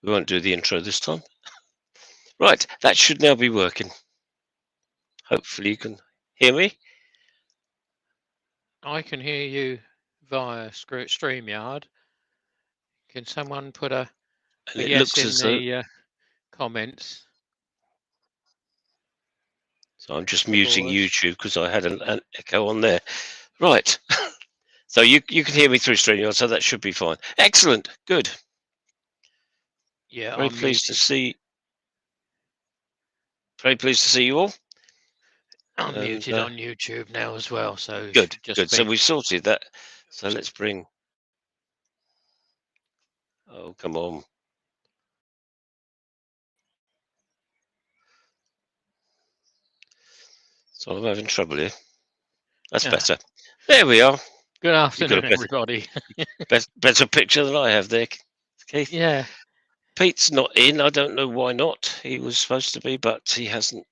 We won't do the intro this time. Right, that should now be working. Hopefully you can hear me. I can hear you via StreamYard. Can someone put a And it yes looks in as though... the comments So I'm just muting for us? YouTube because I had an echo on there. Right. So you can hear me through StreamYard, so that should be fine. Excellent. Good. Yeah, Very I'm pleased to muted. see. Very pleased to see you all. I'm And muted on YouTube now as well, so it good, should just good. So be. we've sorted that. So let's bring... Oh, come on. So I'm having trouble here. That's Ah, better. There we are. good You've got afternoon, a everybody. better picture than I have there, Keith. Yeah, Pete's not in. I don't know why not. He was supposed to be, but he hasn't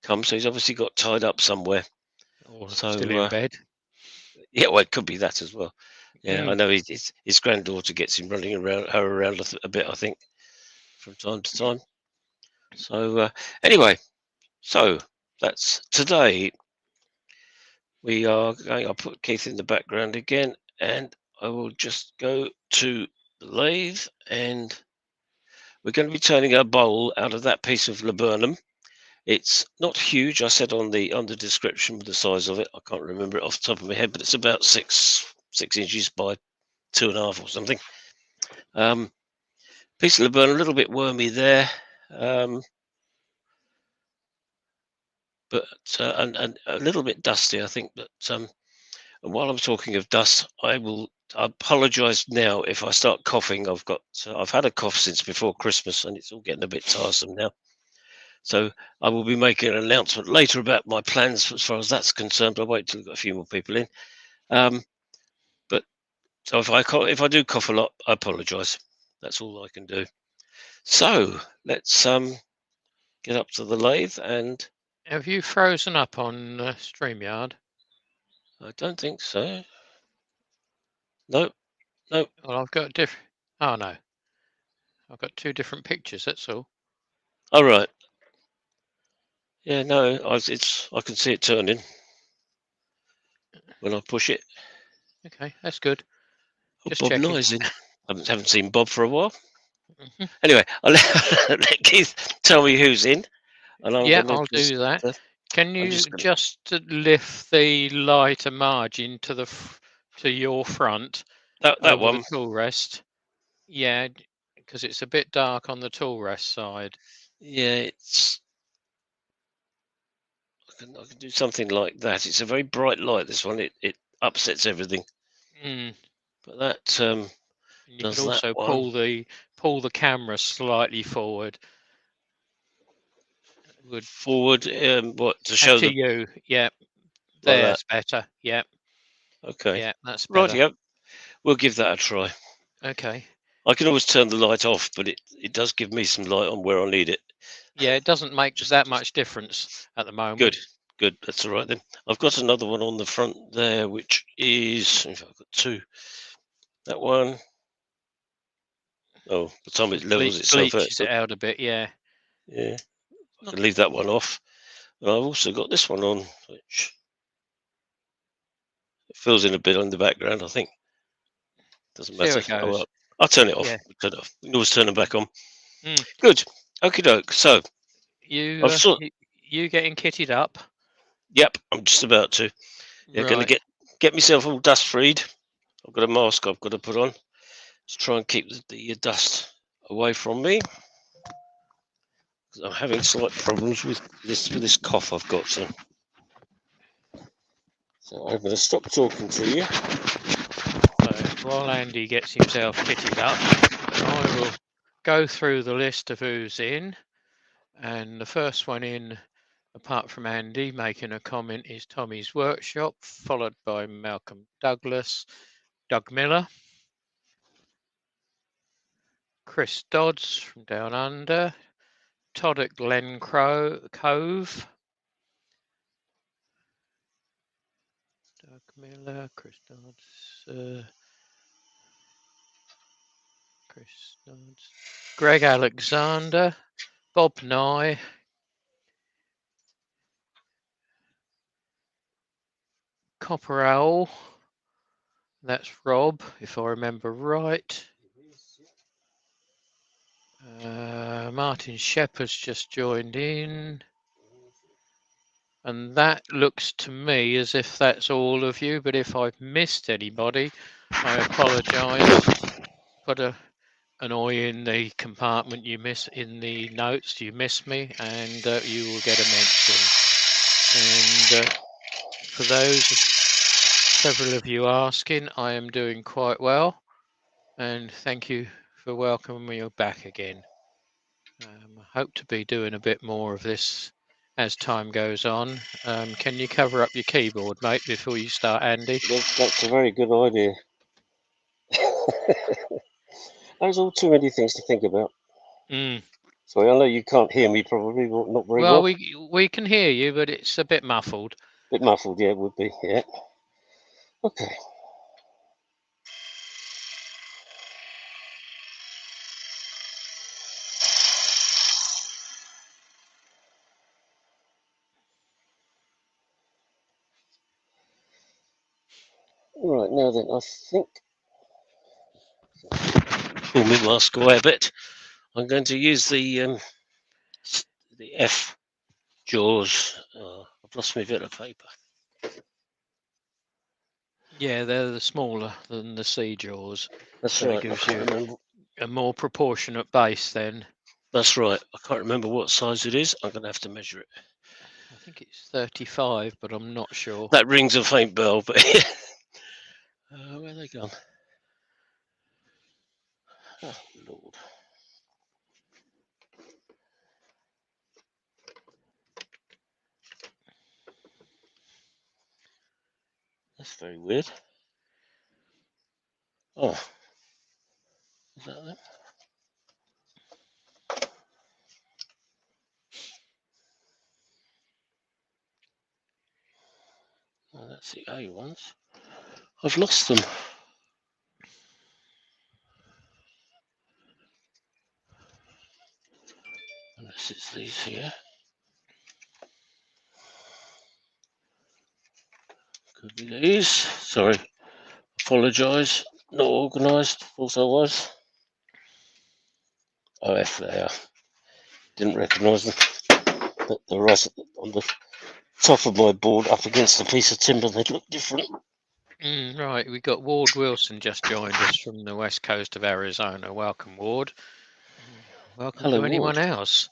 come. So he's obviously got tied up somewhere. or still So in bed. yeah, well, it could be that as well. Yeah, I Mm. know his granddaughter gets him running around a bit, I think, from time to time. So anyway, so that's today. We are going. I'll put Keith in the background again, and I will just go to the lathe, and we're going to be turning a bowl out of that piece of laburnum. It's not huge. I said on the description the size of it. I can't remember it off the top of my head, but it's about 6 inches by 2.5 or something. Piece of laburnum, a little bit wormy there, um, but and a little bit dusty, I think. But and while I'm talking of dust, I will apologise now if I start coughing. I've had a cough since before Christmas, and it's all getting a bit tiresome now. So I will be making an announcement later about my plans as far as that's concerned. I'll wait till we've got a few more people in. Um, but so if I do cough a lot, I apologise. That's all I can do. So let's get up to the lathe, and Have you frozen up on StreamYard? I don't think so. No, no. Well, I've got different. Oh no, I've got two different pictures. That's all. All right. Yeah, no. I can see it turning when I push it. Okay, that's good. Oh, Just Bob checking. Nye's in. I haven't seen Bob for a while. Mhm. Anyway, I'll let Keith tell me who's in, and I'm Yeah, going to I'll just. do that. Can I'm you just going to... just lift the lighter margin to to your front that over the one. tool rest? Yeah, because it's a bit dark on the tool rest side. Yeah, I can do something like that. It's a very bright light. This one. It upsets everything. Mm. But that And you could does that also one pull the camera slightly forward. Would forward. What to show to the... you? Yeah, like that? there's better. Yeah, Okay. yeah, that's Right. better. Yep. We'll give that a try. Okay. I can always turn the light off, but it does give me some light on where I need it. Yeah, it doesn't make that Just much difference at the good, moment. good. That's all right then. I've got another one on the front there, which is... in fact, I've got two. That one. Oh, by the time it levels itself out, Bleaches it out a bit. Yeah. yeah, I Not, can leave that one off. And I've also got this one on, which it fills in a bit on the background. I think doesn't see how matter. it Oh goes. well, I'll turn it off. Yeah. Turn it off. You can always turn them back on. Mm. Good. Okie doke. So You I've sort... you getting kitted up? Yep, I'm just about to. Yeah, going to Right. get myself all dust freed. I've got a mask I've got to put on to try and keep the dust away from me. 'Cause I'm having slight problems with this cough I've got. So I'm going to stop talking to you. So while Andy gets himself kitted up, I will go through the list of who's in, and the first one in, apart from Andy making a comment, is Tommy's Workshop, followed by Malcolm Douglas, Doug Miller, Chris Dodds from Down Under, Todd at Glen Cove, Doug Miller, Chris Dodds, Chris nods. Greg Alexander, Bob Nye, Copper Owl. That's Rob, if I remember right. Martin Shepherd's just joined in. And that looks to me as if that's all of you, but if I've missed anybody, I apologise. Put an eye in the compartment you miss in the notes. You miss me, and you will get a mention. And for those, several of you asking, I am doing quite well, and thank you for welcoming me back again. I hope to be doing a bit more of this as time goes on. Can you cover up your keyboard, mate, before you start, Andy? That's a very good idea. There's all too many things to think about. Sorry, I know you can't hear me probably, not very well. Well, we can hear you, but it's a bit muffled. Bit muffled, yeah, it would be, yeah. Okay. Right, now then, I think... Pull my mask away a bit. I'm going to use the F jaws. I've lost my bit of paper. Yeah, they're smaller than the C jaws. That's so right. It gives you a more proportionate base then. That's right. I can't remember what size it is. I'm going to have to measure it. I think it's 35, but I'm not sure. That rings a faint bell, but where are they gone? Oh, Lord. That's very weird. Oh, is that them? Oh, that's the A ones. I've lost them. Unless it's these here. Could be these. Sorry. Apologise. Not organised. Thought I was. Oh, F they are. Didn't recognise them. But they're right on the top of my board up against a piece of timber. They look different. Right, we got Ward Wilson just joined us from the west coast of Arizona. Welcome, Ward. Welcome Hello, to anyone Ward. else.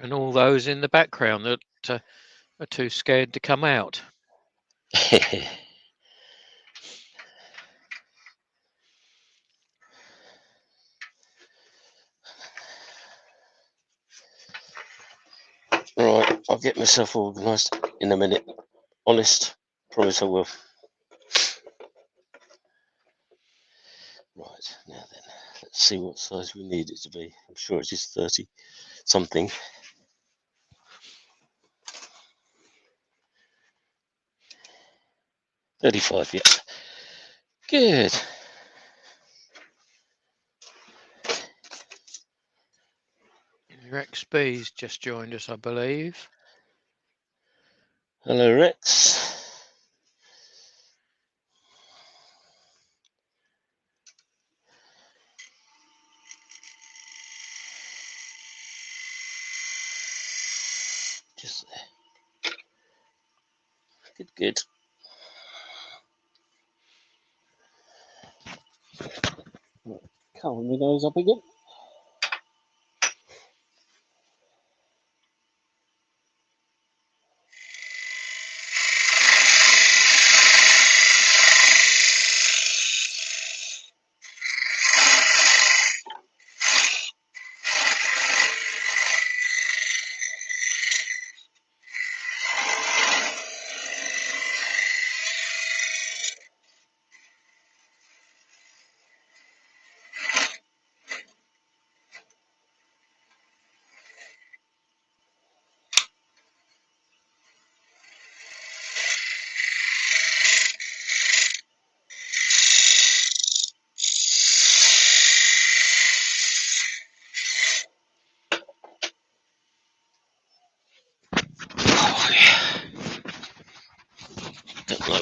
And all those in the background that are too scared to come out. Right, I'll get myself organised in a minute. Honest, promise I will. Right, now then, let's see what size we need it to be. I'm sure it is 30 something. $35, yes. Good. Rex B's just joined us, I believe. Hello, Rex. Just there. Good, good. Cover my nose up again.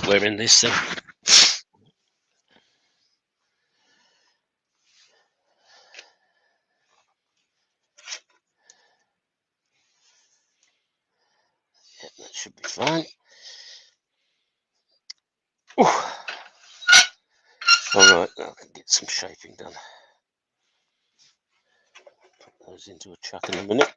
wearing this. Yeah, that should be fine. All right, now I can get some shaping done. Put those into a chuck in a minute.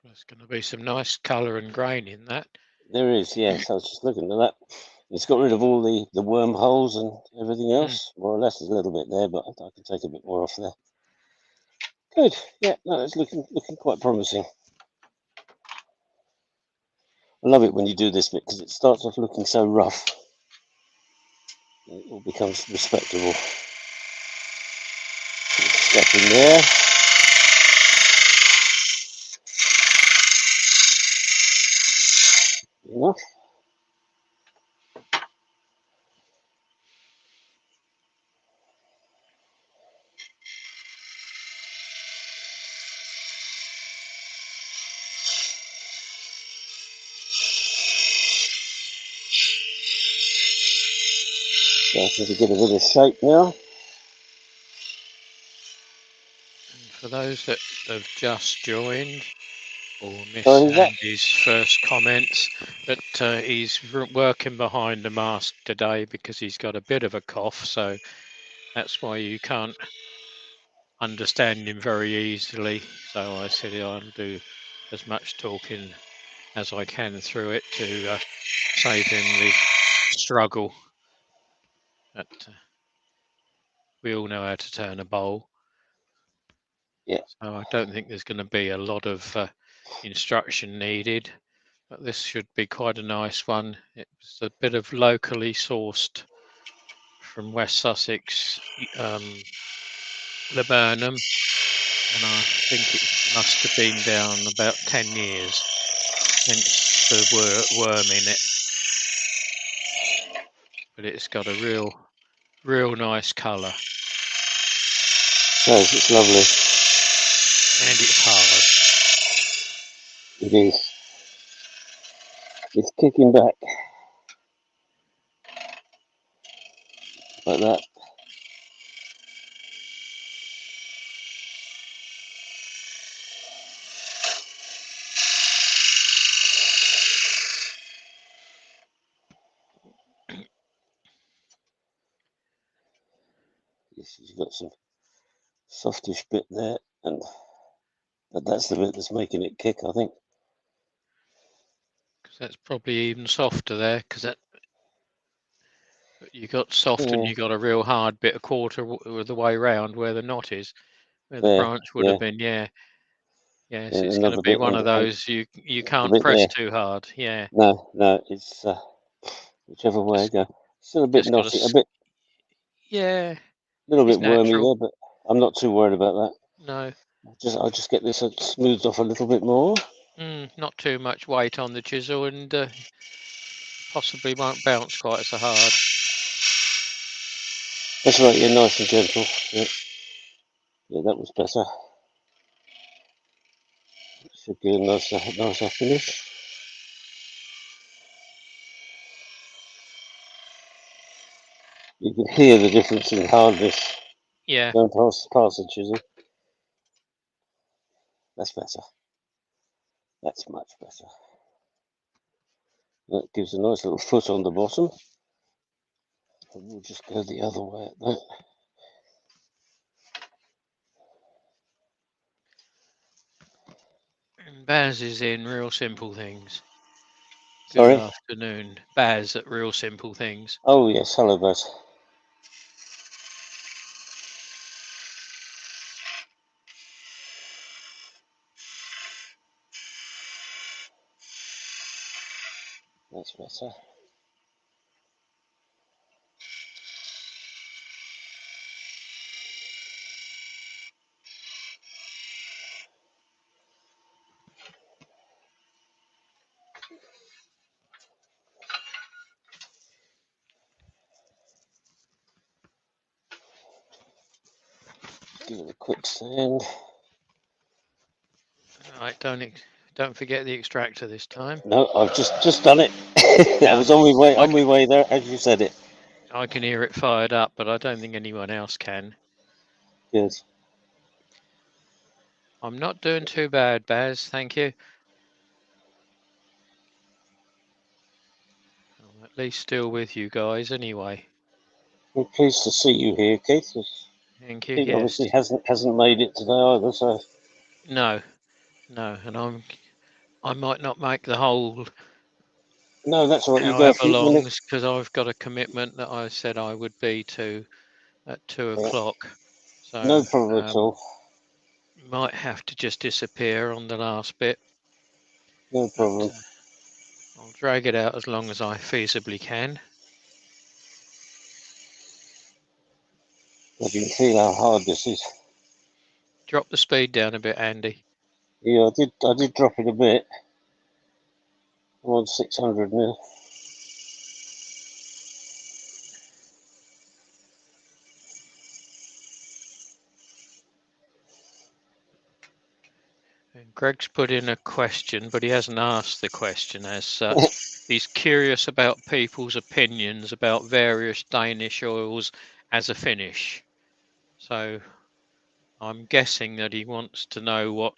There's going to be some nice colour and grain in that. There is, yes. I was just looking at that. It's got rid of all the wormholes and everything else. More or less, there's a little bit there, but I can take a bit more off there. Good. Yeah, no, it's looking quite promising. I love it when you do this bit because it starts off looking so rough. It all becomes respectable. Step in there. Enough. Starting to get a bit of shape now. And for those that have just joined or missed Sorry, Andy's first comments, that he's working behind the mask today because he's got a bit of a cough, so that's why you can't understand him very easily. So I said I'll do as much talking as I can through it to save him the struggle. But we all know how to turn a bowl. Yeah. So I don't think there's going to be a lot of instruction needed, but this should be quite a nice one. It's a bit of locally sourced from West Sussex, Laburnum, and I think it must have been down about 10 years, hence the worm in it. But it's got a real nice colour. Yes, it's lovely. And it's hard. It is. It's kicking back. Like that. You've got some softish bit there, and that's the bit that's making it kick, I think. Because that's probably even softer there, because that you got soft and you got a real hard bit a quarter of the way round where the knot is, where the branch would have been. Yes, it's going to be one of those you can't press too hard. Yeah. No, it's whichever way I go. Still a bit knotty, a bit. Yeah. A little bit wormy natural. there, but I'm not too worried about that. No. I'll just get this smoothed off a little bit more. Not too much weight on the chisel, and possibly won't bounce quite so hard. That's right, you're nice and gentle. Yeah, that was better. Should be a nicer finish. You can hear the difference in hardness. Yeah. Going past the chisel. That's better. That's much better. That gives a nice little foot on the bottom. And we'll just go the other way at that. And Baz is in Real Simple Things. Good Sorry? afternoon. Baz at Real Simple Things. Oh, yes. Hello, Buzz. That's better. Give it a quick sand. Right, don't forget the extractor this time. No, I've just done it. I was Um, on my way there as you said it. I can hear it fired up, but I don't think anyone else can. Good. I'm not doing too bad, Baz. Thank you. I'm at least still with you guys anyway. I'm pleased to see you here, Keith. Thank you. Pete Yes. obviously hasn't made it today either, so No. No. And I might not make the whole no, that's all right. You go a however few longs minutes. because I've got a commitment that I said I would be to at 2 o'clock. No So problem at all. might have to just disappear on the last bit, No but problem. I'll drag it out as long as I feasibly can. I can feel how hard this is. Drop the speed down a bit, Andy. Yeah, I did drop it a bit. I'm on 600 now. And Greg's put in a question, but he hasn't asked the question as such. He's curious about people's opinions about various Danish oils as a finish. So I'm guessing that he wants to know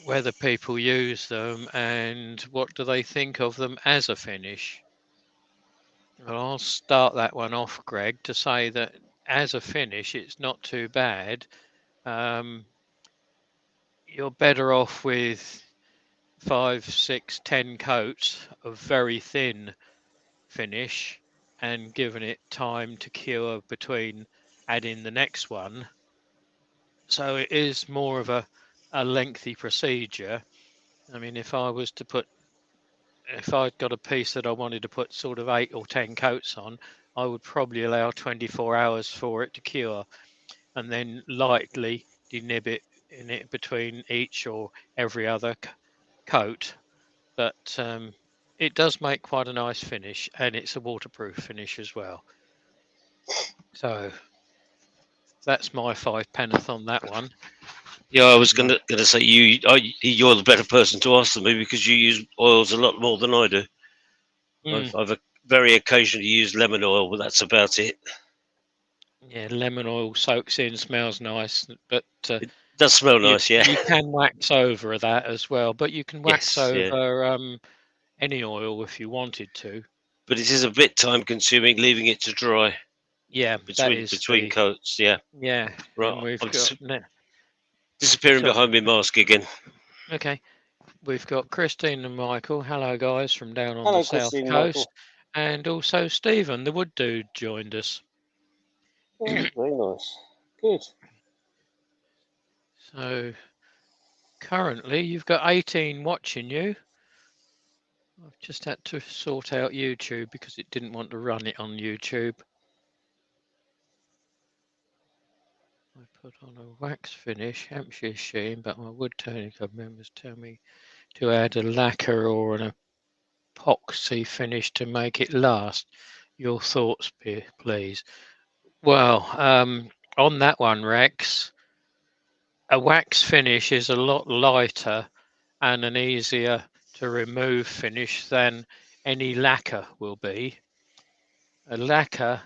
whether people use them and what do they think of them as a finish. Well, I'll start that one off, Greg, to say that as a finish, it's not too bad. You're better off with 5, 6, 10 coats of very thin finish and giving it time to cure between adding the next one. So it is more of a lengthy procedure. I mean, if I'd got a piece that I wanted to put sort of 8 or 10 coats on, I would probably allow 24 hours for it to cure and then lightly denib it in it between each or every other coat. But it does make quite a nice finish and it's a waterproof finish as well. So that's my 5 penneth on that one. Yeah, I was gonna say you're the better person to ask than me because you use oils a lot more than I do. I've very occasionally used lemon oil, but that's about it. Yeah, lemon oil soaks in, smells nice, but It does smell nice, yeah. you can wax over that as well. But you can wax Yes, yeah. over any oil if you wanted to. But it is a bit time consuming leaving it to dry Yeah, that is between coats. Yeah, yeah, right. and we've I'm got disappearing so behind my mask again. okay. We've got Christine and Michael. Hello, guys, from down on the Hello, south Christine and coast, Michael. and also Stephen, the wood dude, joined us. Oh, very nice. Good. So currently, you've got 18 watching you. I've just had to sort out YouTube because it didn't want to run it on YouTube. I put on a wax finish, Hampshire sheen, but my wood turning club members tell me to add a lacquer or an epoxy finish to make it last. Your thoughts, please. Well, on that one, Rex, a wax finish is a lot lighter and an easier to remove finish than any lacquer will be. A lacquer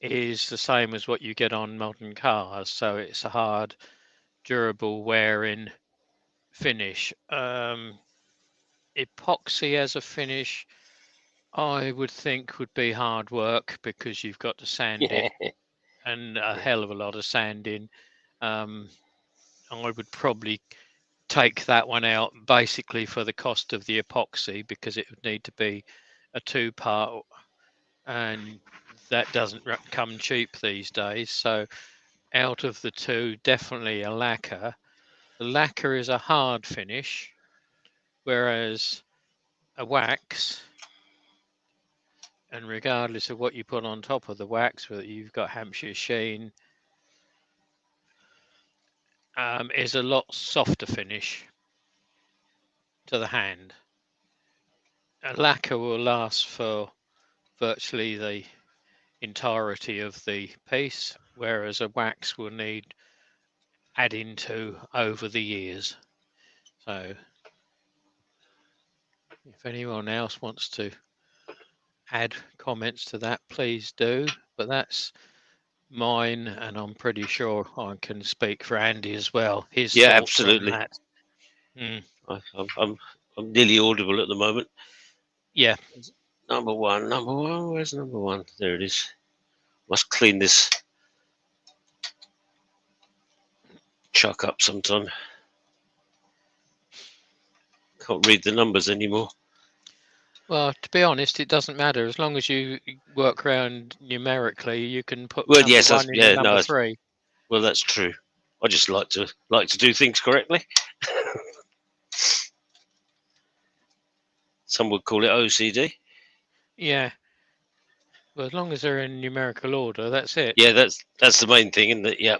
is the same as what you get on modern cars, so it's a hard, durable wearing finish. Epoxy as a finish, I would think would be hard work because you've got to sand it Yeah. and a hell of a lot of sanding. I would probably take that one out basically for the cost of the epoxy because it would need to be a two-part, and that doesn't come cheap these days. So out of the two, definitely a lacquer. The lacquer is a hard finish, whereas a wax, and regardless of what you put on top of the wax, whether you've got Hampshire sheen, is a lot softer finish to the hand. A lacquer will last for virtually the entirety of the piece, whereas a wax will need adding to over the years. So if anyone else wants to add comments to that, please do. But that's mine, and I'm pretty sure I can speak for Andy as well. His Yeah, thoughts on absolutely. that. Mm, I'm nearly audible at the moment. yeah, Number one, number one. Where's number one? There it is. Must clean this chuck up sometime. Can't read the numbers anymore. well, to be honest, it doesn't matter. As long as you work around numerically, you can put Well, number yes, that's, one in and yeah, number no, three. well, that's true. I just like to do things correctly. Some would call it OCD. Yeah. Well, as long as they're in numerical order, that's it. Yeah, that's the main thing, isn't it? Yeah.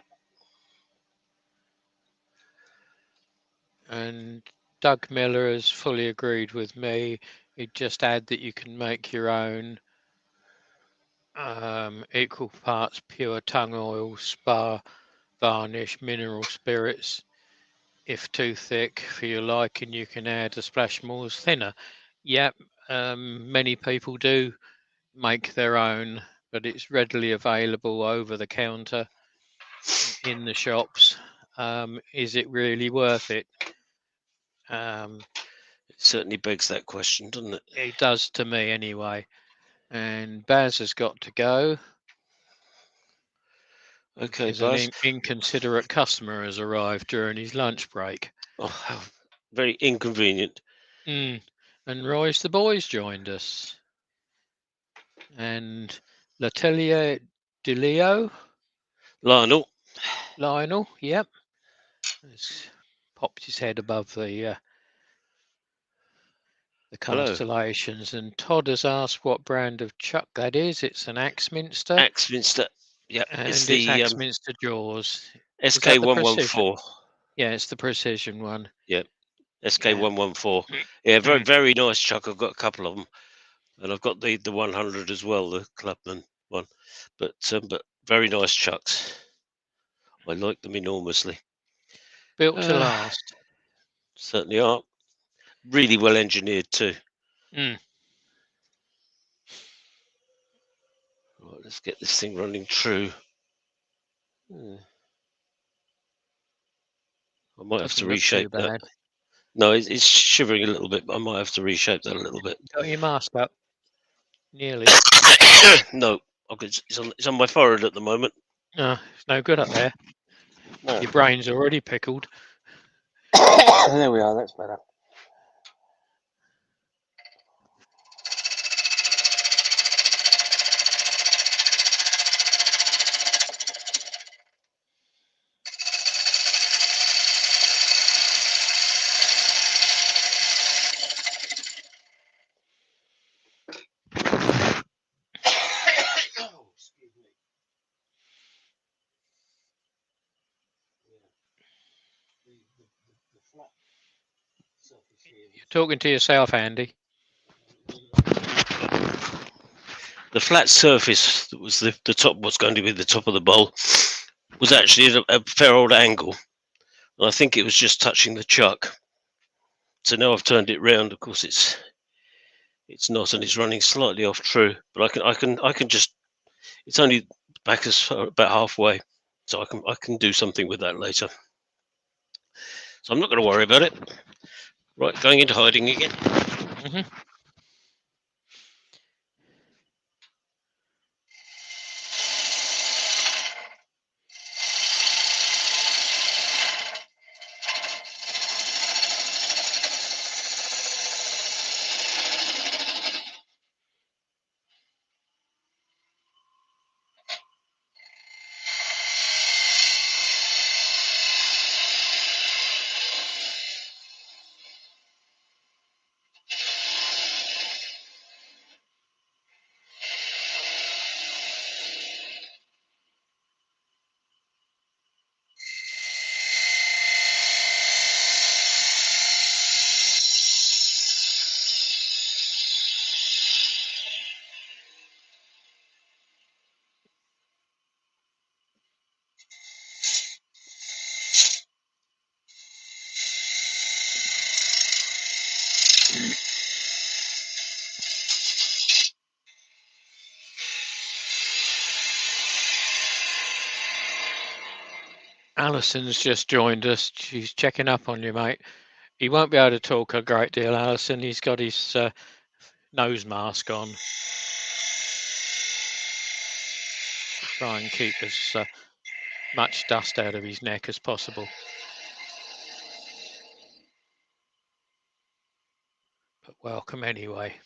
And Doug Miller has fully agreed with me. He'd just add that you can make your own equal parts pure tung oil, spa, varnish, mineral spirits. If too thick for your liking, you can add a splash more thinner. Yep, many people do make their own, but it's readily available over the counter in the shops. Is it really worth it? It certainly begs that question, doesn't it? It does to me anyway. And Baz has got to go Okay, because an Buzz. inconsiderate customer has arrived during his lunch break. Oh, how very inconvenient. Mm. And Roy's the boys joined us. And L'Atelier de Leo, Lionel. Lionel, yep, has popped his head above the Hello. constellations. And Todd has asked what brand of chuck that is. It's an Axminster, Axminster. Yeah, it's and it's the Axminster Jaws. Is that the precision? SK114. Yeah, it's the precision one. Yeah, Yeah. SK114. Yeah, very Mm. very nice chuck. I've got a couple of them, and I've got the 100 as well, the Clubman one. But very nice chucks. I like them enormously. Built to Uh, last. certainly are. Really well engineered too. Mm. Right, let's get this thing running true. I might have to Doesn't look too reshape that. bad. No, it's shivering a little bit, but I might have to reshape that a little bit. Got your mask up? Nearly. No, it's on my forehead at the moment. No, it's no good up there. No. Your brain's already pickled. There we are, that's better. You're talking to yourself, Andy. The flat surface that was the top, what's going to be the top of the bowl, was actually at a fair old angle. And I think it was just touching the chuck. So now I've turned it round. Of course, it's not, and it's running slightly off true. But I can just. It's only back as far, about halfway, so I can do something with that later. So I'm not going to worry about it. Right, going into hiding again. Mhm. Alison's just joined us. She's checking up on you, mate. He won't be able to talk a great deal, Alison. He's got his nose mask on. Try and keep as much dust out of his neck as possible. But welcome anyway.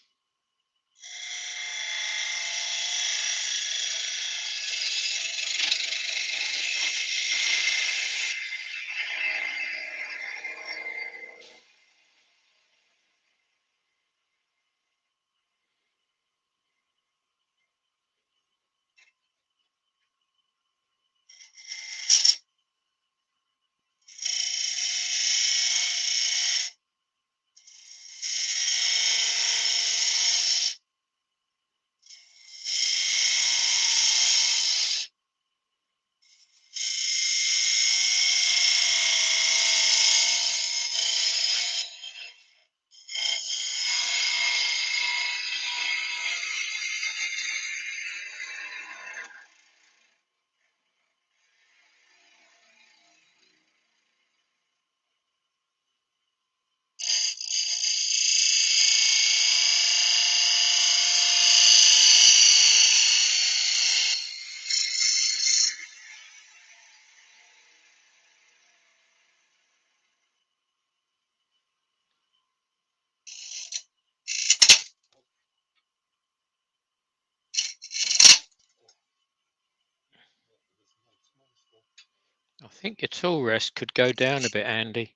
I think your tool rest could go down a bit, Andy.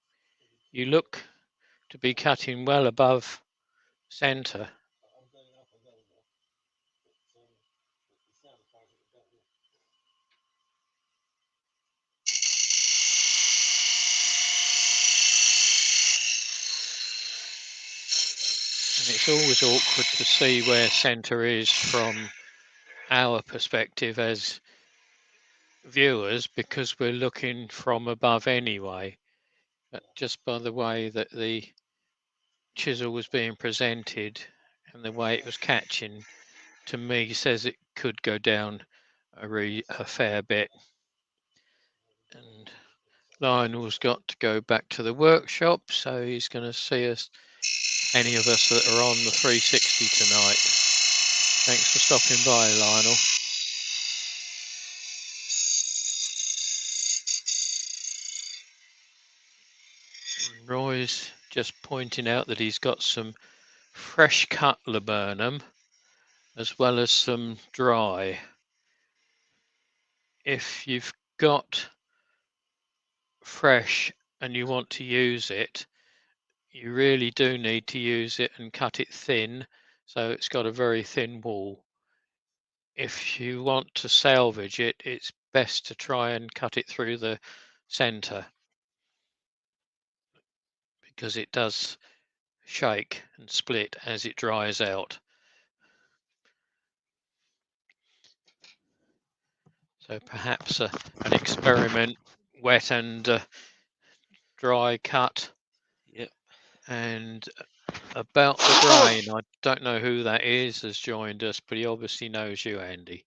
You look to be cutting well above centre. And it's always awkward to see where centre is from our perspective as viewers because we're looking from above anyway. But just by the way that the chisel was being presented and the way it was catching, to me says it could go down a fair bit. And Lionel's got to go back to the workshop, so he's going to see us, any of us that are on the 360 tonight. Thanks for stopping by, Lionel. Roy's just pointing out that he's got some fresh cut laburnum as well as some dry. If you've got fresh and you want to use it, you really do need to use it and cut it thin so it's got a very thin wall. If you want to salvage it, it's best to try and cut it through the center because it does shake and split as it dries out. So perhaps an experiment, wet and dry cut. Yep. And about the grain, I don't know who that is has joined us, but he obviously knows you, Andy.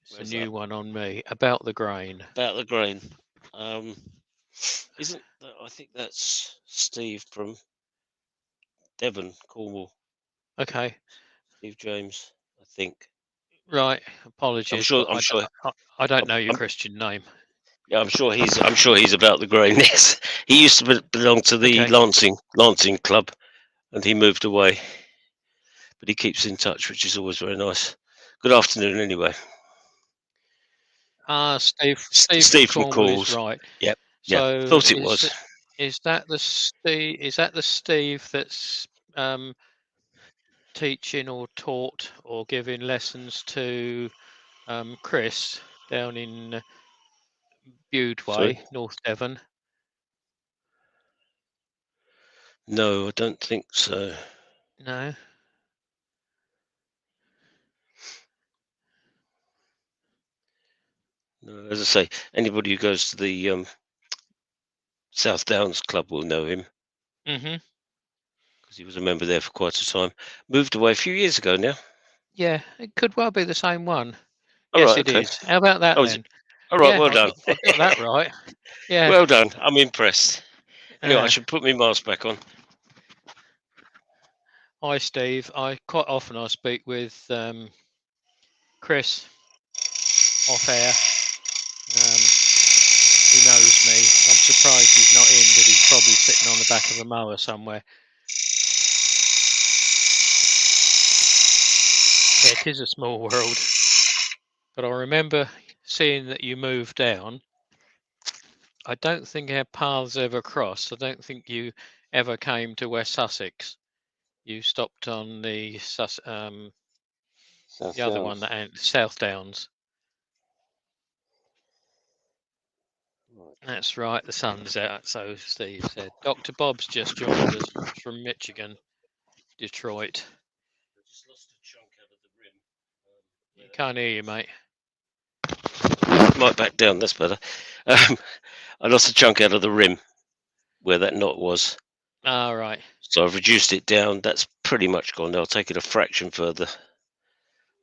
It's Where's a new that? one on me. About the grain. About the grain. Isn't that, I think that's Steve from Devon, Cornwall. Okay, Steve James, I think. right. I'm Apologies, sure. but I'm sure. I don't I'm, know your I'm, Christian name. yeah, I'm sure he's. I'm sure he's about the greyness. He used to belong to the Okay. Lancing Club, and he moved away. But he keeps in touch, which is always very nice. Good afternoon, anyway. Ah, Steve from Steve from Cornwall is Calls. right. Yep. Yeah. So Thought it was. is that the Steve? Is that the Steve that's teaching or taught or giving lessons to Chris down in Bude Sorry. Way, North Devon? No, I don't think so. No. No, as I say, anybody who goes to the South Downs Club will know him Mhm. because he was a member there for quite a time. Moved away a few years ago now. Yeah, it could well be the same one. All Yes, right. it Okay. is. How about that Oh, is it? then? All right. Yeah, Well done. I got that right. Yeah. Well done. I'm impressed. Anyway, I Uh, should put my mask back on. Hi, Steve. I quite often I speak with Chris off air. He knows me. I'm surprised he's not in, but he's probably sitting on the back of a mower somewhere. Yeah, it is a small world. But I remember seeing that you moved down. I don't think our paths ever crossed. I don't think you ever came to West Sussex. You stopped on South the other one, Downs. that South Downs. Right. That's right. The sun's out. So Steve said. Dr. Bob's just joined us from Michigan, Detroit. I just lost a chunk out of the rim. You can't hear you, mate. Might back down. That's better. I lost a chunk out of the rim where that knot was, All right. so I've reduced it down. That's pretty much gone. I'll take it a fraction further.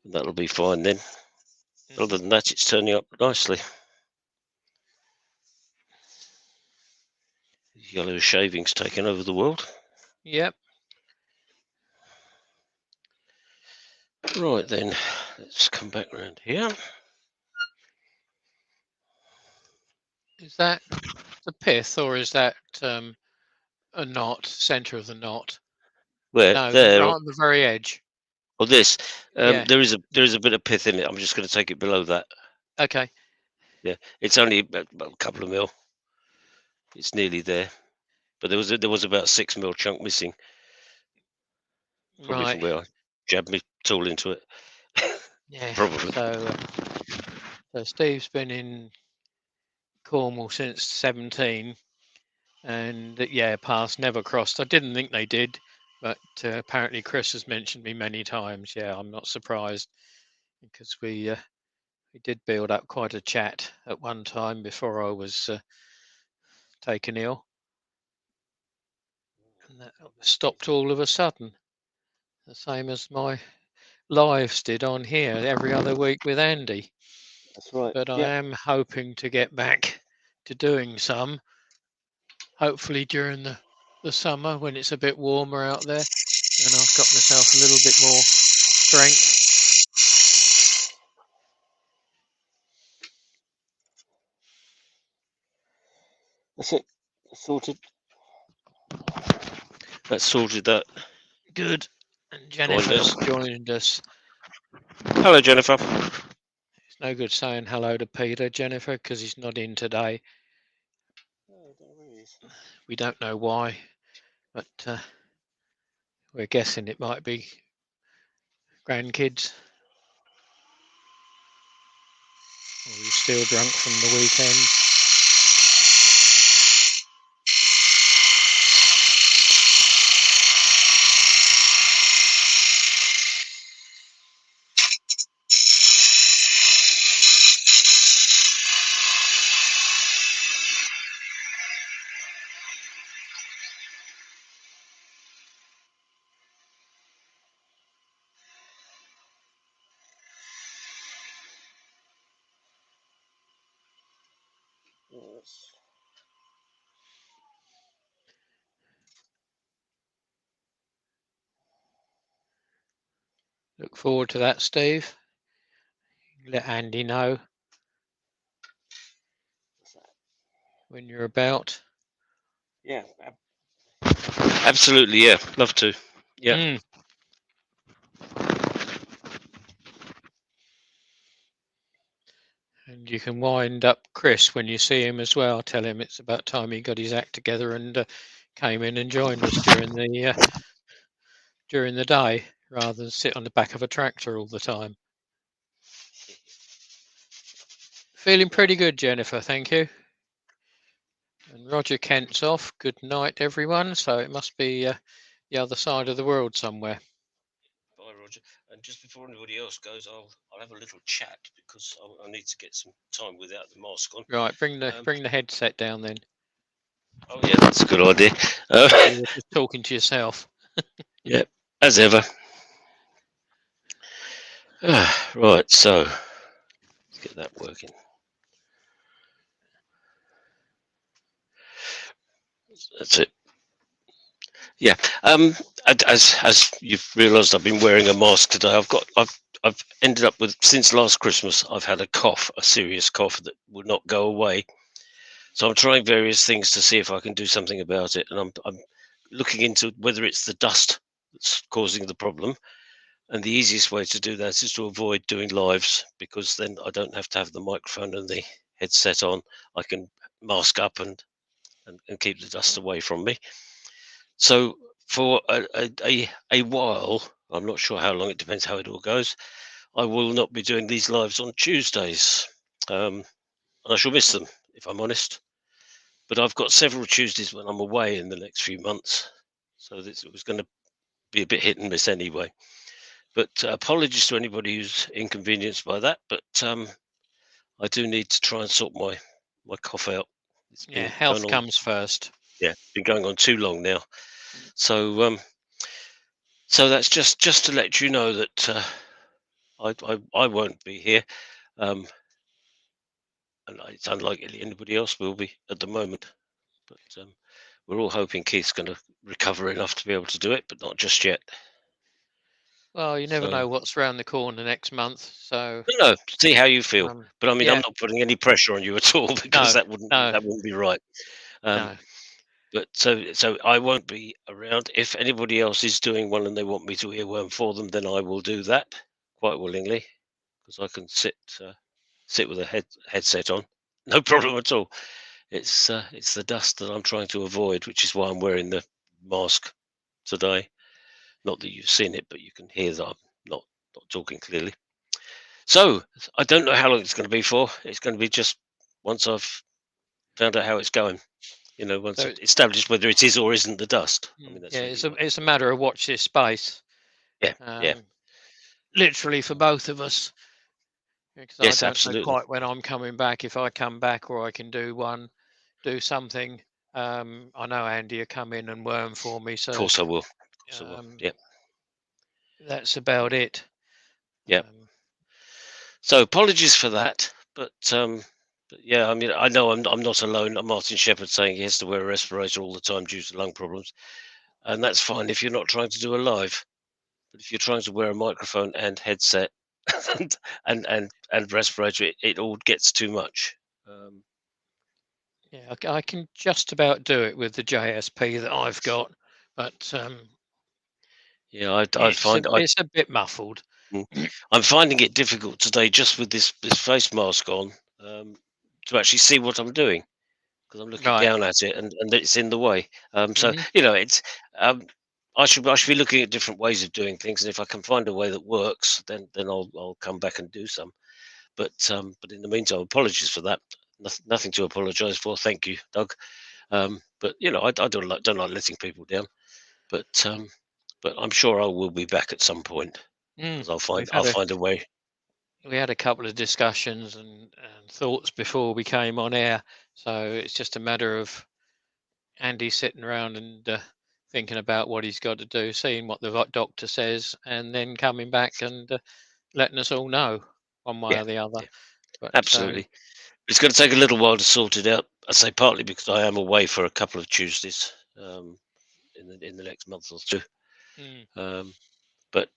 And that'll be fine then. Other Mhm. than that, it's turning up nicely. Yellow shavings taking over the world. Yep. Right then, let's come back round here. Is that the pith or is that a knot, centre of the knot? Where No, there right on the very edge. or this? Yeah. There is a bit of pith in it. I'm just going to take it below that. Okay. Yeah, it's only about a couple of mil. It's nearly there, but there was about 6 mil chunk missing, probably from Right. where I jabbed my tool into it. Yeah. Probably. So Steve's been in Cornwall since 17, and yeah, paths never crossed. I didn't think they did, but apparently Chris has mentioned me many times. Yeah, I'm not surprised because we did build up quite a chat at one time before I was taken ill, and that stopped all of a sudden. The same as my lives did on here every other week with Andy. That's right. But I Yeah. am hoping to get back to doing some, hopefully during the summer when it's a bit warmer out there and I've got myself a little bit more strength. That's it. Sorted. That's sorted that. Good. And Pointless. Jennifer's joined us. Hello, Jennifer. It's no good saying hello to Peter, Jennifer, because he's not in today. Oh, there he is. We don't know why, but we're guessing it might be grandkids. Or he's still drunk from the weekend. Yes. Look forward to that, Steve. Let Andy know when you're about. Yeah, absolutely. Yeah, love to. Yeah. Mm. And you can wind up Chris when you see him as well. Tell him it's about time he got his act together and came in and joined us during the day, rather than sit on the back of a tractor all the time. Feeling pretty good, Jennifer. Thank you. And Roger Kent's off. Good night, everyone. So it must be the other side of the world somewhere. Bye, Roger. And just before anybody else goes, I'll have a little chat because I need to get some time without the mask on. Right, Um, bring the headset down then. oh yeah, that's a good idea. You were just talking to yourself. Yeah, as ever. Right, so let's get that working. That's it. Yeah. As you've realised, I've been wearing a mask today. I've ended up with, since last Christmas, I've had a cough, a serious cough that would not go away. So I'm trying various things to see if I can do something about it, and I'm looking into whether it's the dust that's causing the problem. And the easiest way to do that is to avoid doing lives, because then I don't have to have the microphone and the headset on. I can mask up and keep the dust away from me. So for a while, I'm not sure how long, it depends how it all goes, I will not be doing these lives on Tuesdays. And I shall miss them, if I'm honest. But I've got several Tuesdays when I'm away in the next few months. So this, it was going to be a bit hit and miss anyway. But apologies to anybody who's inconvenienced by that. But I do need to try and sort my cough out. It's Yeah, been going health on. comes first. Yeah, been going on too long now. So so that's just to let you know that I won't be here, um, and it's unlikely anybody else will be at the moment. But we're all hoping Keith's going to recover enough to be able to do it, but not just yet. Well, you never So know what's round the corner next month. So, no, see how you feel. But I mean, I'm yeah, not putting any pressure on you at all because no, no, that wouldn't be right. Um, no. but so I won't be around. If anybody else is doing one and they want me to earworm for them, then I will do that quite willingly, because I can sit with a headset on, no problem at all. It's the dust that I'm trying to avoid, which is why I'm wearing the mask today. Not that you've seen it, but you can hear that I'm not talking clearly. So I don't know how long it's going to be for. It's going to be just once I've found out how it's going. Once So, I've established whether it is or isn't the dust. I mean, yeah, that's really what. it's a matter of watch this space. Yeah, yeah, Um, Literally for both of us, because I yes, don't know absolutely. quite when I'm coming back. If I come back, or I can do something. I know Andy will come in and worm for me, Of so course I will. Of course I will. um, Yeah, that's about it. yeah. Um, So apologies for that, but yeah, I mean, I know I'm not alone. Martin Shepherd saying he has to wear a respirator all the time due to lung problems, and that's fine if you're not trying to do a live. But if you're trying to wear a microphone and headset and and respirator, it all gets too much. Um, yeah, I can just about do it with the JSP that I've got, but yeah, I find it's a bit muffled. mm, I'm finding it difficult today just with this face mask on, um, to actually see what I'm doing, because I'm looking Right. down at it and it's in the way. So Hmm. it's um, I should be looking at different ways of doing things, and if I can find a way that works, then I'll come back and do some. But in the meantime, apologies for that. Nothing to apologise for. Thank you, Doug. But I don't like letting people down. But but I'm sure I will be back at some point, Mm. because We've I'll had a find a way. we had a couple of discussions and thoughts before we came on air, so it's just a matter of Andy sitting around and thinking about what he's got to do, seeing what the doctor says, and then coming back and letting us all know one way Yeah, or the other. yeah, But absolutely. It's going to take a little while to sort it out. I say partly because I am away for a couple of Tuesdays, in the next month or two. mm, Um, but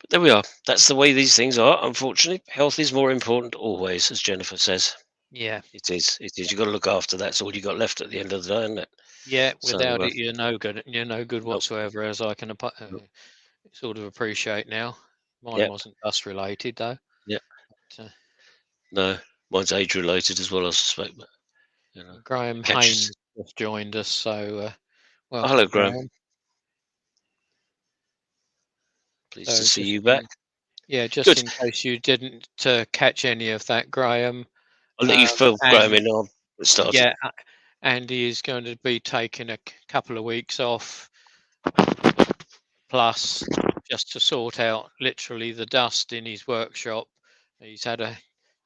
But there we are. That's the way these things are. Unfortunately, health is more important always, as Jennifer says. Yeah, It is. It is. You've got to look after that. That's all you got left at the end of the day, isn't it? yeah. So, Without it, you're no good. You're no good nope, whatsoever, as I can nope. sort of appreciate now. Mine Yep, wasn't dust related though. yep. But, No, mine's age related as well, I suspect. But Graham it catches. Haynes just joined us, so Oh, hello, welcome, Graham. Graham. Pleased to So see just you back. yeah, just Good. in case you didn't catch any of that, Graham. I'll let you fill Graham And in on it started. yeah, Andy is going to be taking a couple of weeks off, plus just to sort out literally the dust in his workshop. He's had a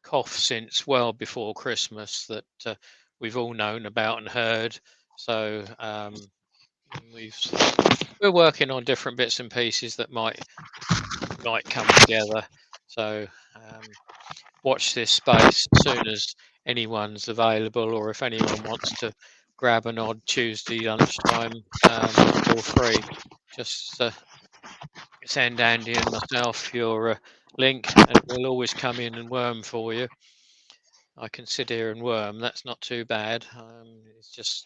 cough since well before Christmas that we've all known about and heard. So we've we're working on different bits and pieces that might come together. So watch this space as soon as anyone's available, or if anyone wants to grab an odd Tuesday lunchtime, feel free. Just send Andy and myself your link, and we'll always come in and worm for you. I can sit here and worm. That's not too bad. It's just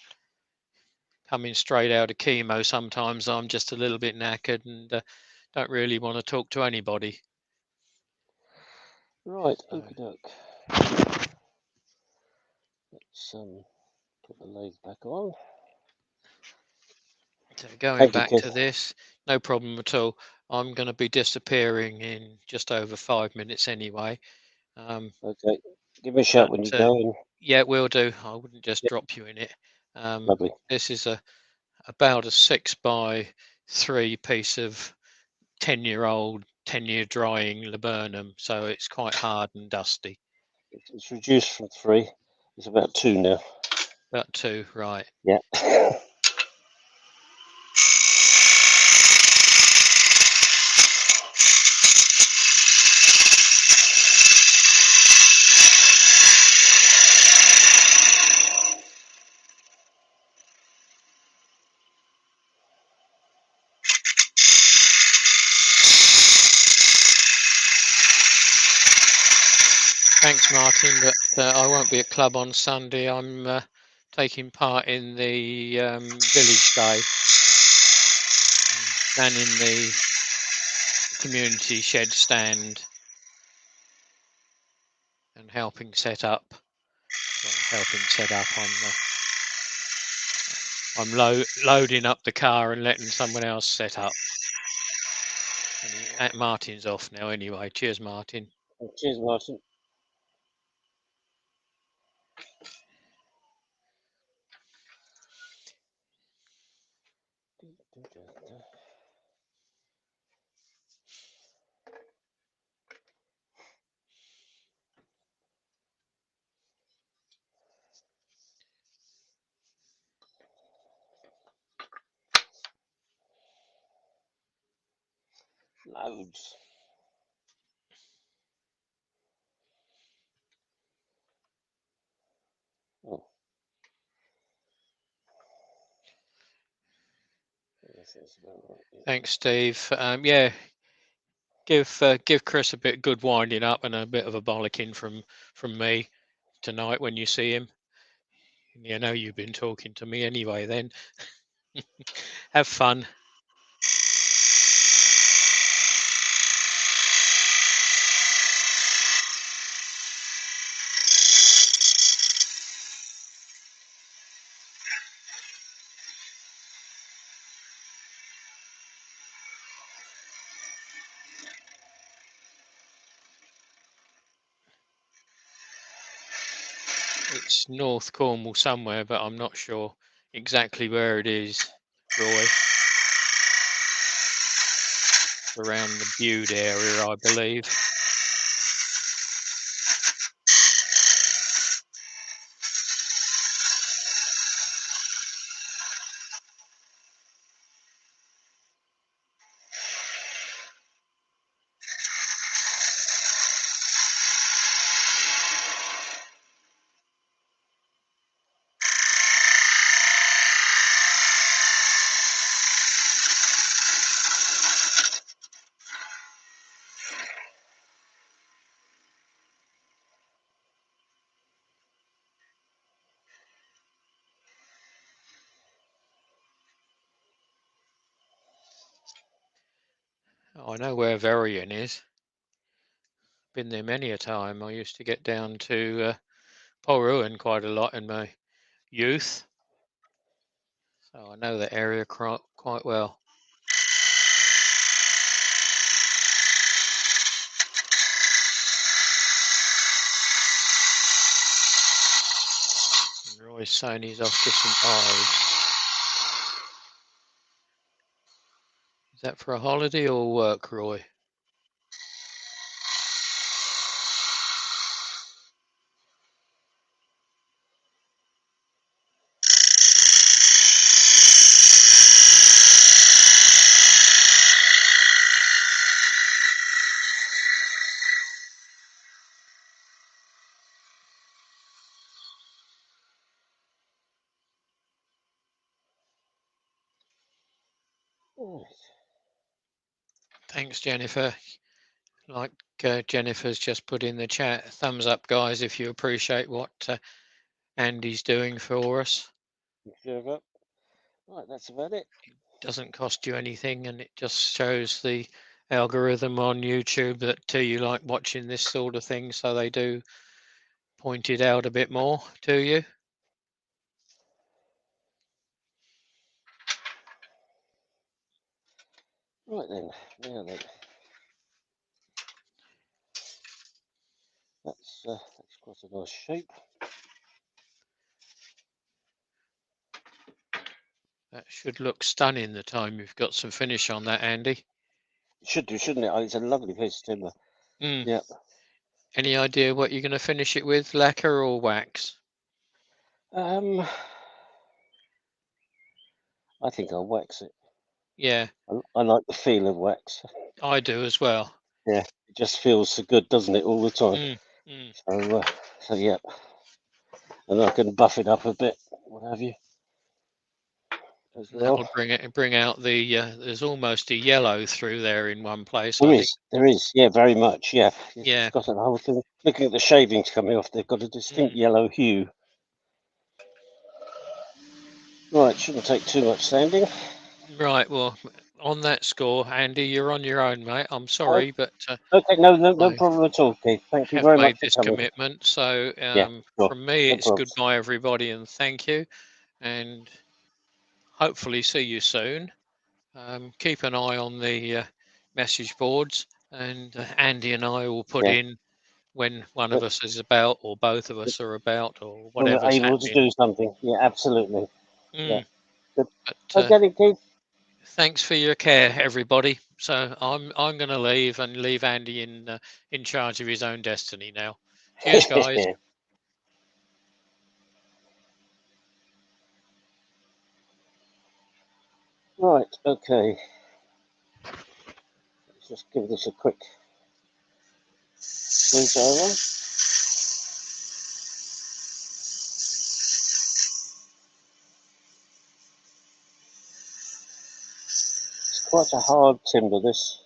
coming straight out of chemo. Sometimes I'm just a little bit knackered and don't really want to talk to anybody. Right, So, okie doke. Let's put the lathe back on. so going Thank you, back Keith. to this, no problem at all. I'm going to be disappearing in just over 5 minutes anyway. Okay, give me a shout But when you go. And yeah, will do. I wouldn't just yep, drop you in it. lovely. This is about a 6 by 3 piece of 10-year-old, 10-year drying laburnum, so it's quite hard and dusty. It's reduced from 3. It's about 2 now. About 2, right. Yeah. Thanks, Martin, but I won't be at club on Sunday. I'm taking part in the village day, manning the community shed stand and helping set up. Well, helping set up. I'm loading up the car and letting someone else set up. And Martin's off now anyway. Cheers, Martin. Cheers, Martin. Loads. Oh, yes, that's about right. Yeah. Thanks, Steve. Yeah, give Chris a bit good winding up and a bit of a bollocking from me tonight when you see him. You know you've been talking to me anyway. Then have fun. It's North Cornwall somewhere, but I'm not sure exactly where it is. Roy, around the Bude area, I believe. Oh, I know where Varian is. Been there many a time. I used to get down to Polruan quite a lot in my youth, so I know the area quite well. And Roy's saying he's off to St Ives. Is that for a holiday or work, Roy? Right. Thanks, Jennifer. Like Jennifer's just put in the chat, thumbs up, guys, if you appreciate what Andy's doing for us. Right, that's about it. Doesn't cost you anything, and it just shows the algorithm on YouTube that you like watching this sort of thing, so they do point it out a bit more to you. Right then, now then. That's quite a nice shape. That should look stunning the time you've got some finish on that, Andy. It should do, shouldn't it? Oh, it's a lovely piece of timber. Yeah. Any idea what you're going to finish it with, lacquer or wax? I think I'll wax it. Yeah, I like the feel of wax. I do as well. Yeah, it just feels so good, doesn't it, all the time? So yeah, and I can buff it up a bit, what have you, as And that'll well. bring out the. There's almost a yellow through there in one place, I think. There is, yeah, very much, yeah. Yeah. It's got a whole thing. Looking at the shavings coming off, they've got a distinct yellow hue. Right, shouldn't take too much sanding. Right. Well, on that score, Andy, you're on your own, mate. I'm sorry, but Okay, no I problem at all, Keith. Thank you have very much made for this coming. commitment. So Yeah, sure, from me, no it's problems. goodbye, everybody, and thank you. And hopefully see you soon. Keep an eye on the message boards, and Andy and I will put Yeah, in when one of us is about, or both of us are about, or when we're whatever's able to happening. do something. Yeah, absolutely. Yeah, Mm, good. but Okay, Keith. thanks for your care, everybody. So I'm going to leave and leave Andy in charge of his own destiny now. Cheers, guys. Right, okay. Let's just give this a quick smooth over. It's quite a hard timber, this.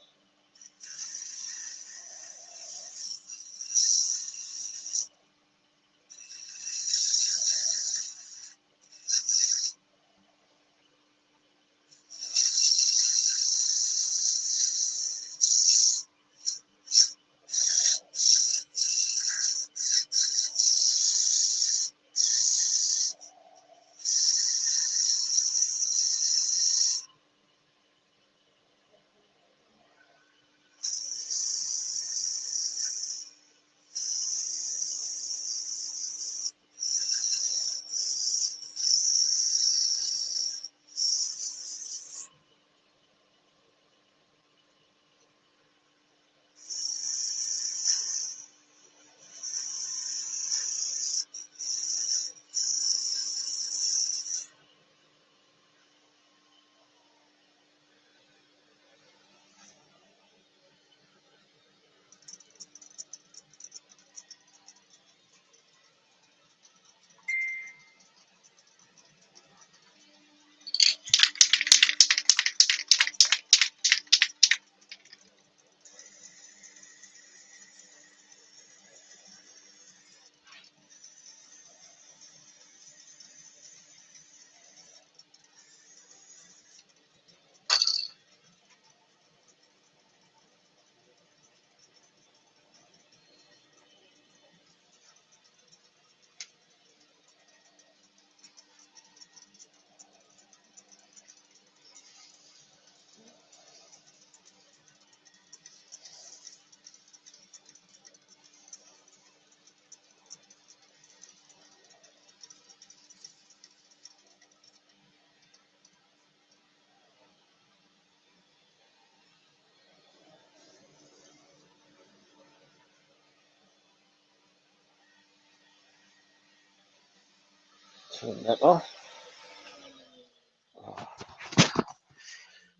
Turn that off.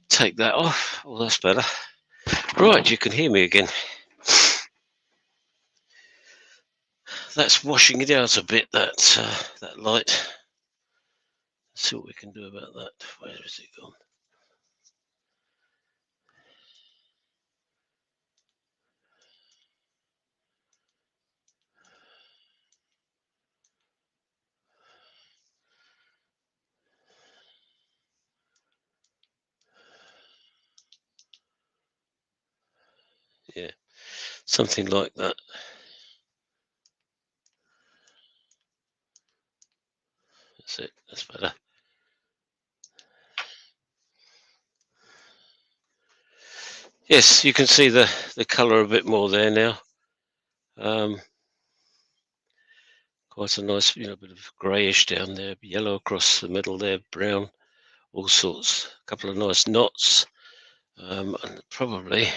Take that off. Oh, that's better. Right, you can hear me again. That's washing it out a bit, that light. Let's see what we can do about that. Where is it gone? Yeah, something like that. That's it. That's better. Yes, you can see the colour a bit more there now. Quite a nice, bit of greyish down there, yellow across the middle there, brown, all sorts. A couple of nice knots, and probably,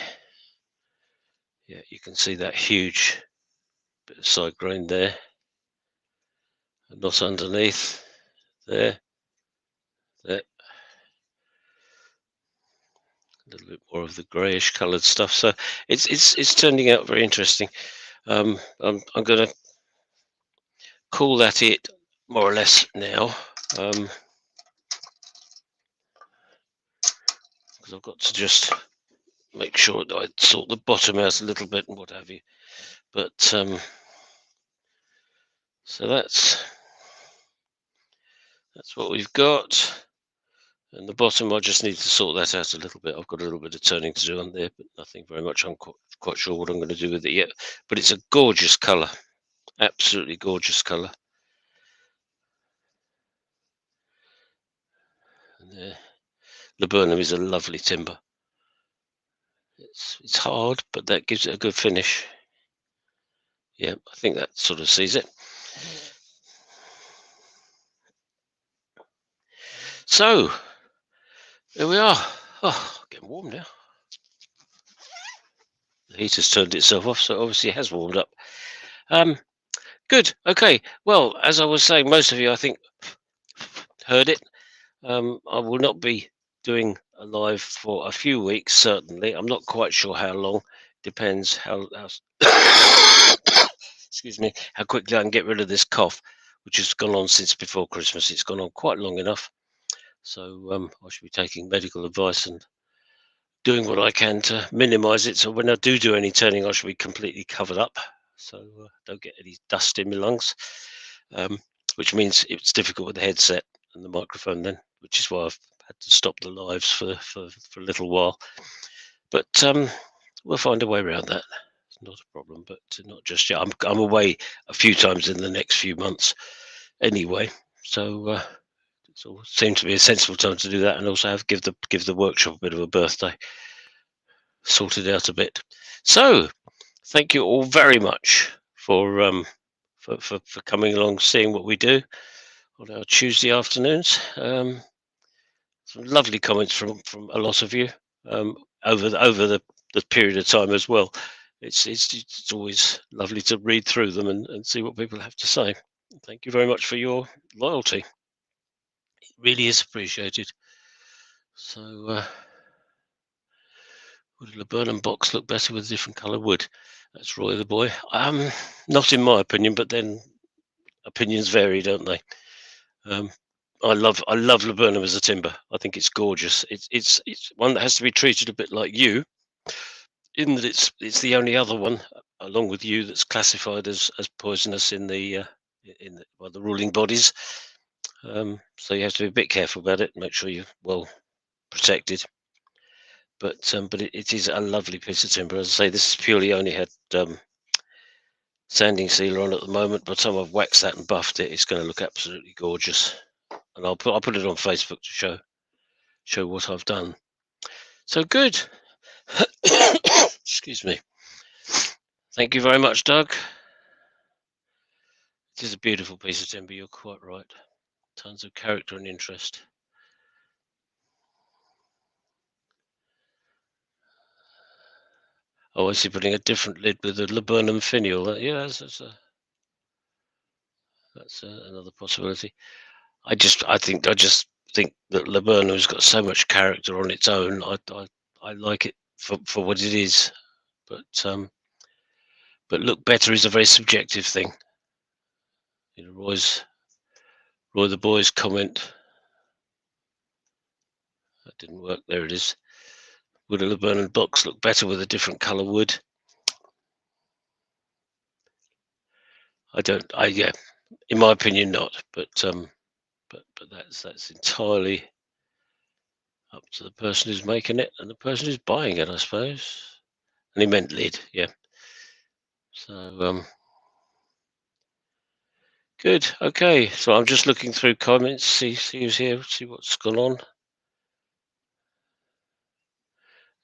yeah, you can see that huge bit of side grain there. A knot underneath there. There. A little bit more of the greyish coloured stuff. So it's turning out very interesting. I'm going to call that it more or less now, because I've got to just make sure that I sort the bottom out a little bit and what have you. But so that's what we've got. And the bottom, I just need to sort that out a little bit. I've got a little bit of turning to do on there, but nothing very much. I'm quite sure what I'm going to do with it yet. But it's a gorgeous colour, absolutely gorgeous colour. And there, Laburnum is a lovely timber. It's hard, but that gives it a good finish. Yeah, I think that sort of sees it. So there we are. Oh, getting warm now. The heater's turned itself off, so obviously it has warmed up. Good. Okay. Well, as I was saying, most of you, I think, heard it. I will not be doing a live for a few weeks, certainly. I'm not quite sure how long. Depends how excuse me, how quickly I can get rid of this cough, which has gone on since before Christmas. It's gone on quite long enough. So I should be taking medical advice and doing what I can to minimise it. So when I do any turning, I should be completely covered up, so don't get any dust in my lungs, which means it's difficult with the headset and the microphone then, which is why I've had to stop the lives for a little while. But we'll find a way around that. It's not a problem, but not just yet. I'm away a few times in the next few months anyway, so it seemed to be a sensible time to do that, and also give the workshop a bit of a birthday, sort it out a bit. So thank you all very much for coming along, seeing what we do on our Tuesday afternoons. Some lovely comments from a lot of you over the period of time as well. It's always lovely to read through them and see what people have to say. Thank you very much for your loyalty. It really is appreciated. So would a Laburnum box look better with a different colour wood? That's Roy the boy. Not in my opinion, but then opinions vary, don't they? I love Laburnum as a timber. I think it's gorgeous. It's one that has to be treated a bit like yew, in that it's the only other one along with yew that's classified as poisonous by the ruling bodies. So you have to be a bit careful about it. Make sure you're well protected. But it is a lovely piece of timber. As I say, this purely only had sanding sealer on at the moment. By the time I've waxed that and buffed it, it's going to look absolutely gorgeous. And I'll put it on Facebook to show what I've done. So good. Excuse me. Thank you very much, Doug. It is a beautiful piece of timber. You're quite right. Tons of character and interest. Oh, I see. Putting a different lid with a Laburnum finial. Yeah, that's another possibility. I just think that Laburnum's got so much character on its own. I like it for what it is, but look better is a very subjective thing. You know, Roy the boy's comment that didn't work. There it is. Would a Laburnum box look better with a different colour wood? Yeah, in my opinion, not. But that's entirely up to the person who's making it and the person who's buying it, I suppose. And he meant lid, yeah. So good. Okay, so I'm just looking through comments, see who's here, see what's gone on.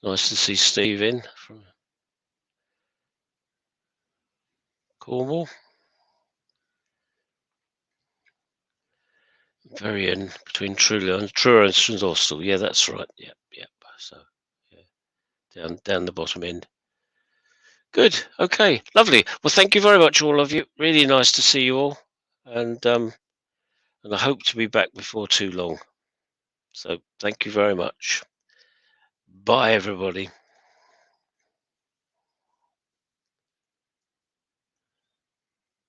Nice to see Steve in from Cornwall. Very end between Truro and St Austell. Yeah, that's right. Yep. So yeah, down the bottom end. Good. Okay. Lovely. Well, thank you very much, all of you. Really nice to see you all, and I hope to be back before too long. So thank you very much. Bye, everybody.